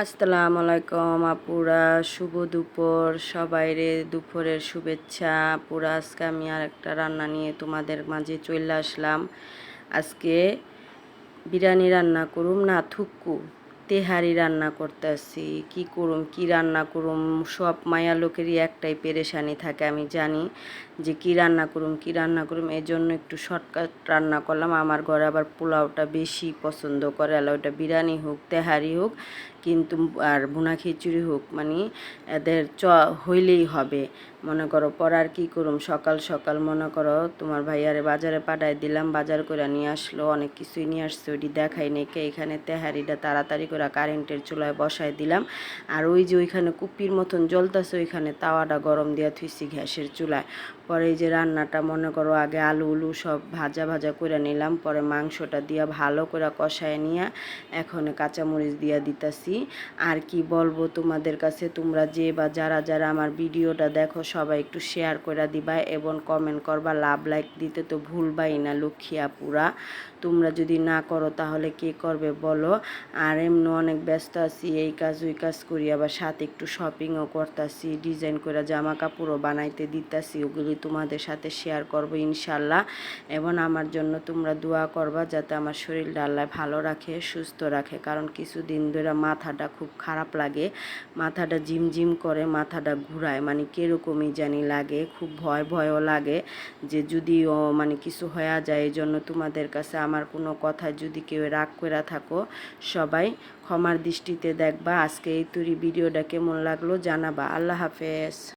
আসসালামু আলাইকুম আপুরা, শুভ দুপুর সবাইরে। দুপুরের শুভেচ্ছা আপুরা। আজকে আমি আর একটা রান্না নিয়ে তোমাদের মাঝে চলে আসলাম। আজকে বিরিয়ানি রান্না করুম না থুক্কু তেহারি রান্না করতেছি। কি করুম, কি রান্না করুম, সব মায়া লোকেরই একটাই পেরেশানি থাকে। আমি জানি যে কি রান্না করুম, কি রান্না করুম, এই জন্য একটু শর্টকাট রান্না করলাম। আমার ঘরে আবার পোলাওটা বেশি পছন্দ করে, ওটা বিরিয়ানি হোক তেহারি হোক কিন্তু আর ভুনা খিচুড়ি হোক, মানে এদের হইলেই হবে। মনে করো আর কী করুম, সকাল সকাল মনে করো তোমার ভাইয়ারে বাজারে পাঠাই দিলাম, বাজার করে নিয়ে আসলো, অনেক কিছুই নিয়ে আসছে, ওইটি দেখাই নেকে। এখানে তেহারিটা তাড়াতাড়ি করে কারেন্টের চুলায় বসাই দিলাম। আর ওই যে ওইখানে কুপির মতন জ্বলতেছে, ওইখানে তাওয়াটা গরম দিয়া থুইছি গ্যাসের চুলায়। পরে এই যে রান্নাটা মনে করো আগে আলু উলু সব ভাজা ভাজা করে নিলাম, পরে মাংসটা দিয়া ভালো করে কষায় নিয়ে এখন কাঁচামরিচ দিয়া দিতাছি। আর কি বলবো তোমাদের কাছে, তোমরা যে বা যারা যারা আমার ভিডিওটা দেখো সবাই একটু শেয়ার করে দিবা এবং কমেন্ট করবা, লাভ লাইক দিতে তো ভুলবাই না লক্ষ্মী আপুরা। তোমরা যদি না করো তাহলে কে করবে বলো। আর এমনি অনেক ব্যস্ত আছি, এই কাজ ওই কাজ করি, আবার সাথে একটু শপিংও করতেছি, ডিজাইন করে জামা কাপড়ও বানাইতে দিতেছি, ওগুলি তোমাদের সাথে শেয়ার করব ইনশাল্লাহ। এবং আমার জন্য তোমরা দোয়া করবা যাতে আমার শরীরটা আল্লাহ ভালো রাখে, সুস্থ রাখে। কারণ কিছুদিন ধরে মাথাটা খুব খারাপ লাগে, মাথাটা ঝিমঝিম করে, মাথাটা ঘুরায়, মানে কীরকমই জানি লাগে, খুব ভয় ভয়ও লাগে যে যদিও মানে কিছু হয়ে যায়। এই জন্য তোমাদের কাছে আমার কোনো কথা যদি কেউ রাগ করে থাকো, সবাই ক্ষমার দৃষ্টিতে দেখবা। আজকে এই ভিডিওটা কেমন লাগলো জানাবা। আল্লাহ হাফেজ।